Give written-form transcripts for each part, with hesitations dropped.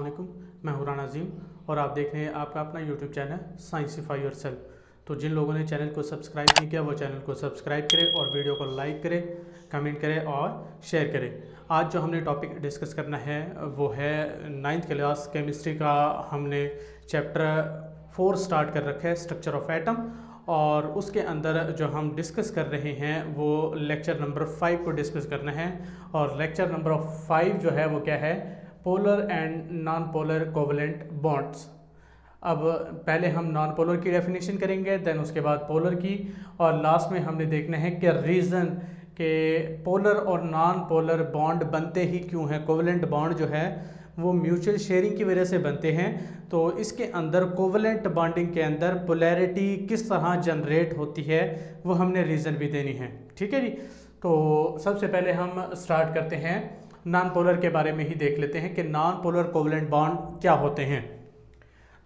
अस्सलाम वालेकुम, मैं हूं राना अजीम और आप देख रहे हैं आपका अपना यूट्यूब चैनल साइंसिफाई योरसेल्फ। तो जिन लोगों ने चैनल को सब्सक्राइब नहीं किया वो चैनल को सब्सक्राइब करें और वीडियो को लाइक करें, कमेंट करें और शेयर करें। आज जो हमने टॉपिक डिस्कस करना है वो है 9th क्लास केमिस्ट्री का। हमने चैप्टर 4 स्टार्ट कर रखा है, स्ट्रक्चर ऑफ एटम, और उसके अंदर जो हम डिस्कस कर रहे हैं वो लेक्चर नंबर 5 को डिस्कस करना है। और लेक्चर नंबर 5 जो है वो क्या है, polar and non polar covalent bonds. अब पहले हम नॉन पोलर की डेफिनेशन करेंगे, देन उसके बाद पोलर की, और लास्ट में हमने देखना है कि रीज़न के पोलर और नॉन पोलर बॉन्ड बनते ही क्यों हैं। कोवलेंट बॉन्ड जो है वो म्यूचुअल शेयरिंग की वजह से बनते हैं। तो इसके अंदर कोवलेंट बॉन्डिंग के अंदर पोलैरिटी किस तरह जनरेट होती है वो हमने रीज़न भी देनी है। ठीक है जी। तो सबसे पहले हम स्टार्ट करते हैं नॉन पोलर के बारे में ही देख लेते हैं कि नॉन पोलर कोवलेंट बॉन्ड क्या होते हैं।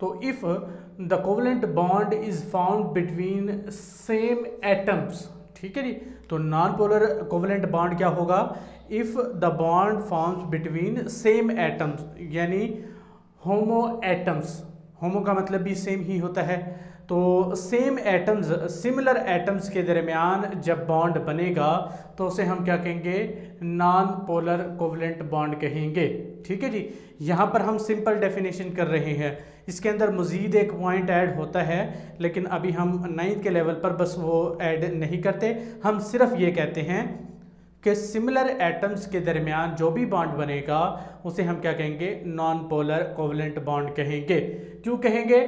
तो if the covalent bond is found between same atoms, ठीक है जी। तो नॉन पोलर कोवलेंट बॉन्ड क्या होगा, if the bond forms between same atoms, यानी होमो एटम्स। होमो का मतलब भी सेम ही होता है। तो सेम एटम्स, सिमिलर एटम्स के दरमियान जब बॉन्ड बनेगा तो उसे हम क्या कहेंगे, नॉन पोलर कोवलेंट बॉन्ड कहेंगे। ठीक है जी। यहाँ पर हम सिंपल डेफिनेशन कर रहे हैं, इसके अंदर मज़ीद एक पॉइंट ऐड होता है, लेकिन अभी हम 9th के लेवल पर बस वो ऐड नहीं करते। हम सिर्फ ये कहते हैं कि सिमिलर एटम्स के दरमियान जो भी बॉन्ड बनेगा उसे हम क्या कहेंगे, नॉन पोलर कोवलेंट बॉन्ड कहेंगे। क्यों कहेंगे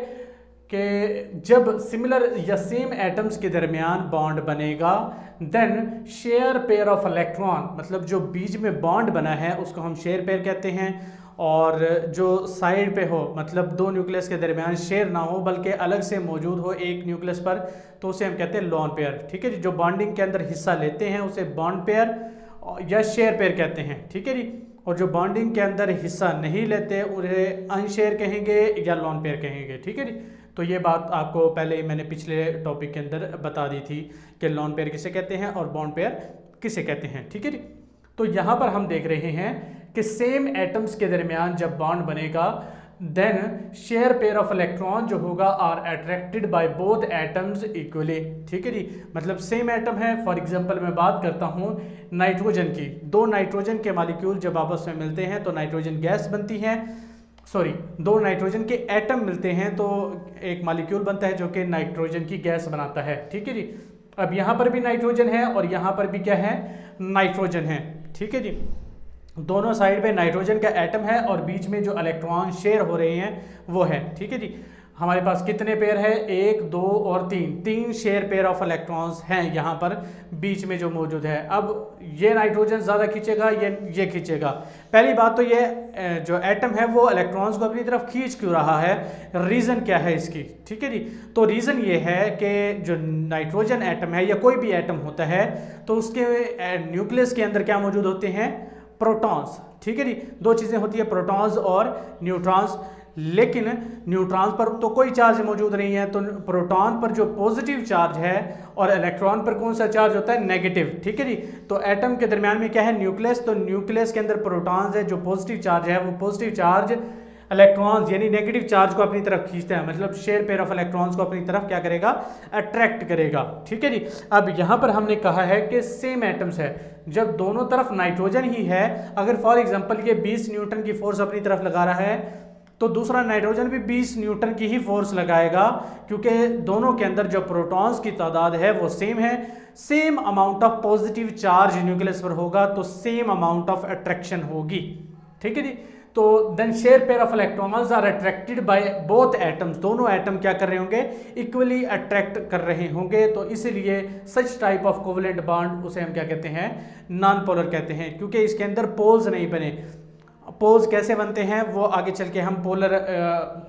कि जब सिमिलर या सेम एटम्स के दरमियान बॉन्ड बनेगा then share pair of electron, मतलब जो बीच में बॉन्ड बना है उसको हम शेयर पेयर कहते हैं, और जो साइड पे हो मतलब दो न्यूक्लियस के दरमियान शेयर ना हो बल्कि अलग से मौजूद हो एक न्यूक्लियस पर, तो उसे हम कहते हैं लोन पेयर। ठीक है जी। जो बॉन्डिंग के अंदर हिस्सा लेते हैं उसे बॉन्ड पेयर या शेयर पेयर कहते हैं। ठीक है जी। और जो बॉन्डिंग के अंदर हिस्सा नहीं लेते उन्हें अनशेयर कहेंगे या लोन पेयर कहेंगे। ठीक है जी। तो ये बात आपको पहले ही मैंने पिछले टॉपिक के अंदर बता दी थी कि लोन पेयर किसे कहते हैं और बॉन्ड पेयर किसे कहते हैं। ठीक है जी। तो यहाँ पर हम देख रहे हैं कि सेम एटम्स के दरमियान जब बॉन्ड बनेगा then share pair of electron जो होगा are attracted by both atoms equally. ठीक है जी। मतलब सेम एटम है, फॉर एग्जांपल मैं बात करता हूँ नाइट्रोजन की। दो नाइट्रोजन के मॉलिक्यूल जब आपस में मिलते हैं तो नाइट्रोजन गैस बनती है, सॉरी दो नाइट्रोजन के एटम मिलते हैं तो एक मॉलिक्यूल बनता है जो कि नाइट्रोजन की गैस बनाता है। ठीक है जी। अब यहाँ पर भी नाइट्रोजन है और यहाँ पर भी क्या है, नाइट्रोजन है। ठीक है जी। दोनों साइड पे नाइट्रोजन का एटम है और बीच में जो इलेक्ट्रॉन शेयर हो रहे हैं वो है। ठीक है जी। हमारे पास कितने पेयर है, 1 2 और 3 शेयर पेयर ऑफ इलेक्ट्रॉन्स हैं यहाँ पर बीच में जो मौजूद है। अब ये नाइट्रोजन ज़्यादा खींचेगा, ये खींचेगा। पहली बात तो ये जो एटम है वो इलेक्ट्रॉन्स को अपनी तरफ खींच क्यों रहा है, रीज़न क्या है इसकी। ठीक है जी। तो रीज़न ये है कि जो नाइट्रोजन एटम है या कोई भी एटम होता है तो उसके न्यूक्लियस के अंदर क्या मौजूद होते हैं, प्रोटॉन्स। ठीक है जी। दो चीज़ें होती है, प्रोटॉन्स और न्यूट्रॉन्स। लेकिन न्यूट्रॉन पर तो कोई चार्ज मौजूद नहीं है, तो प्रोटॉन पर जो पॉजिटिव चार्ज है और इलेक्ट्रॉन पर कौन सा चार्ज होता है, नेगेटिव। ठीक है जी। तो एटम के दरमियान में क्या है, न्यूक्लियस। तो न्यूक्लियस के अंदर प्रोटॉन्स है, जो पॉजिटिव चार्ज है वो पॉजिटिव चार्ज इलेक्ट्रॉन्स यानी नेगेटिव चार्ज को अपनी तरफ खींचता है, मतलब शेयर पेयर ऑफ इलेक्ट्रॉन्स को अपनी तरफ क्या करेगा, अट्रैक्ट करेगा। ठीक है जी। अब यहाँ पर हमने कहा है कि सेम एटम्स है, जब दोनों तरफ नाइट्रोजन ही है, अगर फॉर एग्जांपल ये 20 न्यूटन की फोर्स अपनी तरफ लगा रहा है तो दूसरा नाइट्रोजन भी 20 न्यूटन की ही फोर्स लगाएगा, क्योंकि दोनों के अंदर जो प्रोटॉन्स की तादाद है वो सेम है। Same amount of positive charge nucleus पर होगा तो सेम अमाउंट ऑफ अट्रैक्शन होगी। ठीक है जी। तो then share pair of electrons are attracted by both atoms, दोनों एटम क्या कर रहे होंगे, इक्वली अट्रैक्ट कर रहे होंगे। तो इसीलिए such type of covalent bond उसे हम क्या कहते हैं, नॉन पोलर कहते हैं, क्योंकि इसके अंदर पोल्स नहीं बने। पोल्स कैसे बनते हैं वो आगे चल के हम पोलर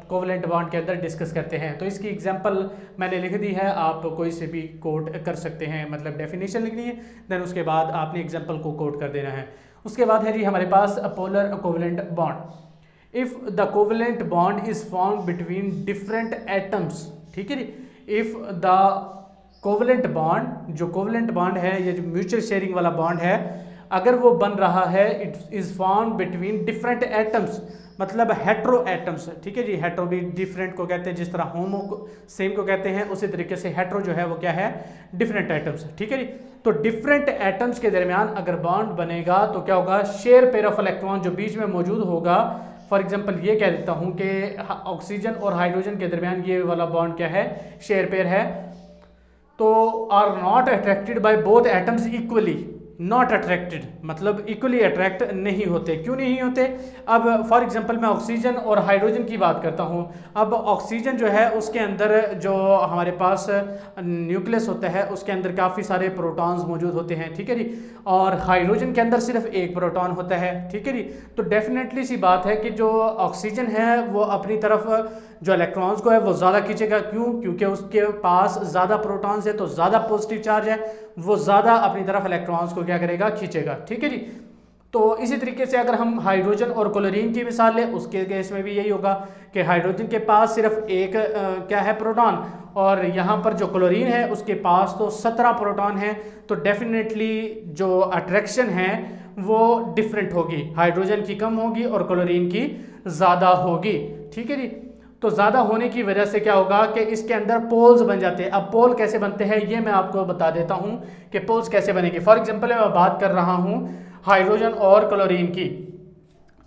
कोवलेंट बॉन्ड के अंदर डिस्कस करते हैं। तो इसकी एग्जांपल मैंने लिख दी है, आप कोई से भी कोट कर सकते हैं, मतलब डेफिनेशन लिखनी है, देन उसके बाद आपने एग्जांपल को कोट कर देना है। उसके बाद है जी हमारे पास polar covalent bond. If the covalent bond is formed between different atoms. ठीक है जी। इफ़ द कोवलेंट बॉन्ड, जो कोवलेंट बॉन्ड है, ये जो म्यूचुअल शेयरिंग वाला बॉन्ड है, अगर वो बन रहा है, it is form between different atoms, मतलब हेट्रो एटम्स, ठीक है जी। हेट्रो भी डिफरेंट को कहते हैं, जिस तरह होमो को सेम को कहते हैं, उसी तरीके से हेट्रो जो है वो क्या है, डिफरेंट एटम्स, ठीक है जी। तो डिफरेंट एटम्स के दरमियान अगर बॉन्ड बनेगा तो क्या होगा, शेयर पेयर ऑफ इलेक्ट्रॉन जो बीच में मौजूद होगा। फॉर एग्जांपल ये कह देता हूं कि ऑक्सीजन और हाइड्रोजन के दरमियान ये वाला बॉन्ड क्या है, शेयर पेयर है। तो are not attracted by both atoms equally, not attracted मतलब इक्वली अट्रैक्ट नहीं होते। क्यों नहीं होते? अब फॉर एग्जांपल मैं ऑक्सीजन और हाइड्रोजन की बात करता हूं। अब ऑक्सीजन जो है उसके अंदर जो हमारे पास न्यूक्लियस होता है उसके अंदर काफ़ी सारे प्रोटॉन्स मौजूद होते हैं, ठीक है जी। और हाइड्रोजन के अंदर सिर्फ एक प्रोटॉन होता है, ठीक है जी। तो डेफिनेटली सी बात है कि जो ऑक्सीजन है वो अपनी तरफ जो इलेक्ट्रॉन्स को है वो ज़्यादा खींचेगा। क्यों? क्योंकि उसके पास ज़्यादा प्रोटॉन्स है, तो ज़्यादा पॉजिटिव चार्ज है, वो ज़्यादा अपनी तरफ इलेक्ट्रॉन्स को क्या करेगा, खींचेगा, ठीक है जी। तो इसी तरीके से अगर हम हाइड्रोजन और क्लोरीन की मिसाल लें, उसके केस में भी यही होगा कि हाइड्रोजन के पास सिर्फ एक क्या है, प्रोटॉन, और यहाँ पर जो क्लोरीन है उसके पास तो 17 प्रोटॉन है। तो डेफिनेटली जो अट्रैक्शन है वो डिफरेंट होगी, हाइड्रोजन की कम होगी और क्लोरीन की ज़्यादा होगी, ठीक है जी। तो ज़्यादा होने की वजह से क्या होगा कि इसके अंदर पोल्स बन जाते हैं। अब पोल कैसे बनते हैं ये मैं आपको बता देता हूं कि पोल्स कैसे बनेंगे। फॉर एग्जांपल मैं बात कर रहा हूं हाइड्रोजन और क्लोरीन की,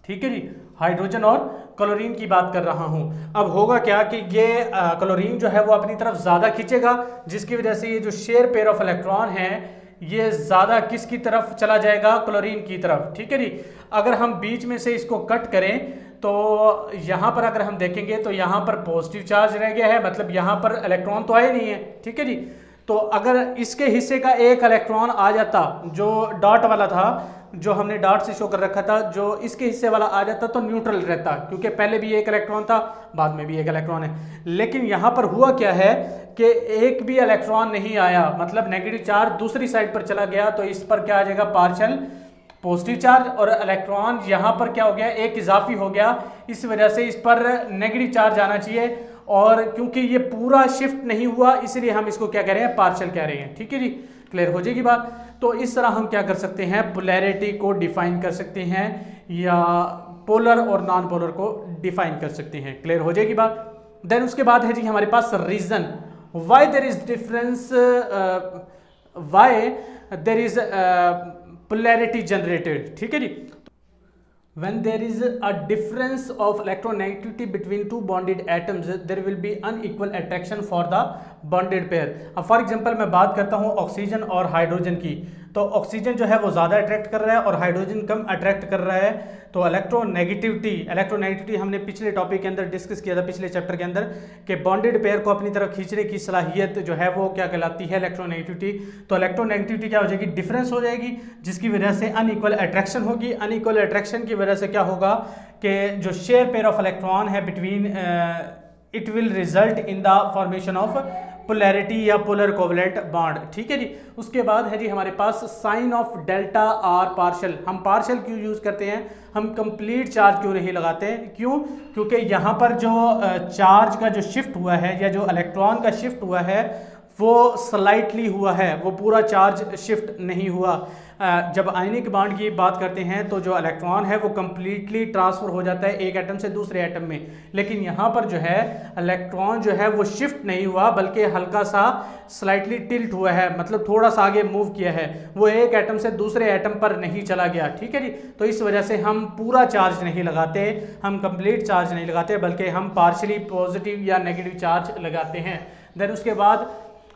ठीक है जी, हाइड्रोजन और क्लोरीन की बात कर रहा हूं। अब होगा क्या कि ये क्लोरीन जो है वो अपनी तरफ ज़्यादा खींचेगा, जिसकी वजह से ये जो शेयर पेयर ऑफ इलेक्ट्रॉन है ये ज़्यादा किसकी तरफ चला जाएगा, क्लोरीन की तरफ, ठीक है जी। अगर हम बीच में से इसको कट करें तो यहाँ पर अगर हम देखेंगे तो यहाँ पर पॉजिटिव चार्ज रह गया है, मतलब यहाँ पर इलेक्ट्रॉन तो आए नहीं है, ठीक है जी। तो अगर इसके हिस्से का एक इलेक्ट्रॉन आ जाता, जो डॉट वाला था, जो हमने डॉट से शो कर रखा था, जो इसके हिस्से वाला आ जाता तो न्यूट्रल रहता, क्योंकि पहले भी एक इलेक्ट्रॉन था, बाद में भी एक इलेक्ट्रॉन है। लेकिन यहाँ पर हुआ क्या है कि एक भी इलेक्ट्रॉन नहीं आया, मतलब नेगेटिव चार्ज दूसरी साइड पर चला गया, तो इस पर क्या आ जाएगा, पार्शियल पॉजिटिव चार्ज, और इलेक्ट्रॉन यहाँ पर क्या हो गया, एक इजाफी हो गया। इस वजह से इस पर नेगेटिव चार्ज आना चाहिए, और क्योंकि ये पूरा शिफ्ट नहीं हुआ इसलिए हम इसको क्या कह रहे हैं, पार्शियल कह रहे हैं, ठीक है जी। क्लियर हो जाएगी बात। तो इस तरह हम क्या कर सकते हैं, पोलैरिटी को डिफाइन कर सकते हैं, या पोलर और नॉन पोलर को डिफाइन कर सकते हैं। क्लियर हो जाएगी बात। देन उसके बाद है जी हमारे पास reason why there is difference, why there is polarity generated, ठीक है जी। When there is a difference of electronegativity between two bonded atoms, there will be unequal attraction for the bonded pair. अब फॉर एग्जांपल मैं बात करता हूँ oxygen और hydrogen की, तो ऑक्सीजन जो है वो ज़्यादा अट्रैक्ट कर रहा है और हाइड्रोजन कम अट्रैक्ट कर रहा है। तो इलेक्ट्रोनेगेटिविटी हमने पिछले टॉपिक के अंदर डिस्कस किया था, पिछले चैप्टर के अंदर, कि बॉन्डेड पेयर को अपनी तरफ खींचने की सलाहियत जो है वो क्या कहलाती है, इलेक्ट्रोनेगेटिविटी। तो इलेक्ट्रोनेगेटिविटी क्या हो जाएगी, डिफरेंस हो जाएगी, जिसकी वजह से अनइक्वल अट्रैक्शन होगी। अनइक्वल अट्रैक्शन की वजह से क्या होगा कि जो शेयर पेयर ऑफ इलेक्ट्रॉन है between, it will result in the formation of polarity या पोलर कोवलेंट बॉन्ड, ठीक है जी। उसके बाद है जी हमारे पास sign of delta or partial. हम पार्शियल क्यों यूज करते हैं, हम कंप्लीट चार्ज क्यों नहीं लगाते? क्यों? क्योंकि यहाँ पर जो चार्ज का जो शिफ्ट हुआ है या जो इलेक्ट्रॉन का शिफ्ट हुआ है वो स्लाइटली हुआ है, वो पूरा चार्ज शिफ्ट नहीं हुआ। जब आयनिक बॉन्ड की बात करते हैं तो जो इलेक्ट्रॉन है वो कंप्लीटली ट्रांसफर हो जाता है एक एटम से दूसरे एटम में, लेकिन यहाँ पर जो है इलेक्ट्रॉन जो है वो शिफ्ट नहीं हुआ बल्कि हल्का सा स्लाइटली टिल्ट हुआ है, मतलब थोड़ा सा आगे मूव किया है, वो एक एटम से दूसरे एटम पर नहीं चला गया, ठीक है जी। तो इस वजह से हम पूरा चार्ज नहीं लगाते, हम कंप्लीट चार्ज नहीं लगाते, बल्कि हम पार्शियली पॉजिटिव या नेगेटिव चार्ज लगाते हैं। देन उसके बाद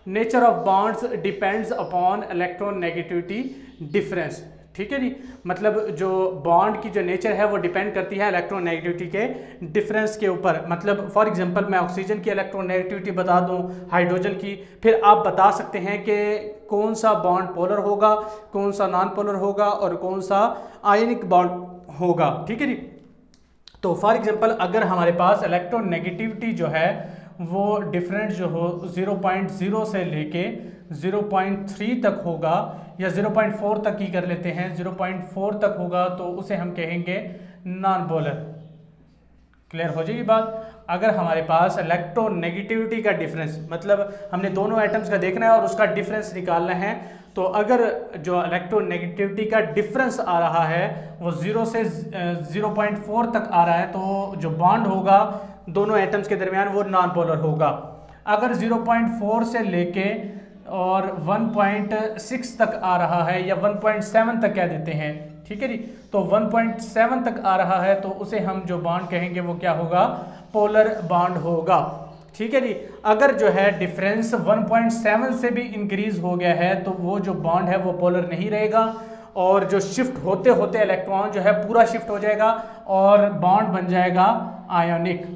nature of bonds depends upon electronegativity difference, ठीक है जी। मतलब जो बॉन्ड की जो नेचर है वो डिपेंड करती है इलेक्ट्रोनेगेटिविटी के डिफरेंस के ऊपर। मतलब फॉर एग्जांपल मैं ऑक्सीजन की इलेक्ट्रोनेगेटिविटी बता दूं, हाइड्रोजन की, फिर आप बता सकते हैं कि कौन सा बॉन्ड पोलर होगा, कौन सा नॉन पोलर होगा और कौन सा आयनिक बॉन्ड होगा, ठीक है जी। तो फॉर एग्जांपल अगर हमारे पास इलेक्ट्रोनेगेटिविटी जो है वो डिफरेंट जो हो 0.0 से लेके 0.3 तक होगा, या 0.4 तक ही कर लेते हैं, 0.4 तक होगा तो उसे हम कहेंगे नॉन पोलर। क्लियर हो जाएगी बात। अगर हमारे पास इलेक्ट्रोनेगेटिविटी का डिफरेंस, मतलब हमने दोनों एटम्स का देखना है और उसका डिफरेंस निकालना है, तो अगर जो इलेक्ट्रोनेगेटिविटी का डिफरेंस आ रहा है वो 0 से 0.4 तक आ रहा है, तो जो बॉन्ड होगा दोनों एटम्स के दरमियान वो नॉन पोलर होगा। अगर 0.4 से लेके और 1.6 तक आ रहा है या 1.7 तक कह देते हैं, ठीक है जी, तो 1.7 तक आ रहा है तो उसे हम जो बॉन्ड कहेंगे वो क्या होगा, पोलर बॉन्ड होगा, ठीक है जी। अगर जो है डिफरेंस 1.7 से भी इंक्रीज हो गया है तो वो जो बॉन्ड है वो पोलर नहीं रहेगा, और जो शिफ्ट होते होते इलेक्ट्रॉन जो है पूरा शिफ्ट हो जाएगा और बॉन्ड बन जाएगा आयोनिक।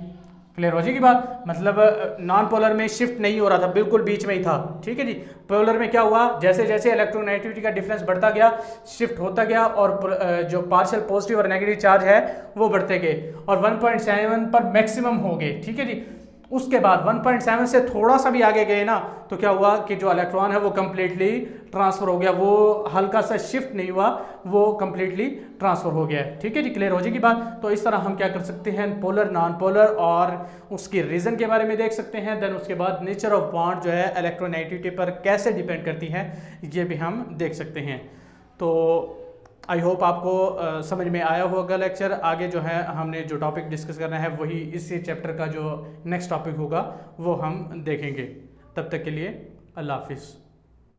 क्लियर हो जाएगी बात, मतलब नॉन पोलर में शिफ्ट नहीं हो रहा था, बिल्कुल बीच में ही था, ठीक है जी। पोलर में क्या हुआ, जैसे जैसे इलेक्ट्रोनेगेटिविटी का डिफरेंस बढ़ता गया, शिफ्ट होता गया और जो पार्शियल पॉजिटिव और नेगेटिव चार्ज है वो बढ़ते गए और 1.7 पर मैक्सिमम हो गए, ठीक है जी। उसके बाद 1.7 से थोड़ा सा भी आगे गए ना तो क्या हुआ कि जो इलेक्ट्रॉन है वो कंप्लीटली ट्रांसफर हो गया, वो हल्का सा शिफ्ट नहीं हुआ, वो कंप्लीटली ट्रांसफर हो गया, ठीक है जी। क्लियर हो जाएगी बात। तो इस तरह हम क्या कर सकते हैं, पोलर नॉन पोलर और उसकी रीजन के बारे में देख सकते हैं। देन उसके बाद नेचर ऑफ बॉन्ड जो है इलेक्ट्रोनेगेटिविटी पर कैसे डिपेंड करती है ये भी हम देख सकते हैं। तो आई होप आपको समझ में आया होगा लेक्चर। आगे जो है हमने जो टॉपिक डिस्कस करना है वही इसी चैप्टर का जो नेक्स्ट टॉपिक होगा वो हम देखेंगे। तब तक के लिए अल्लाह हाफिज़।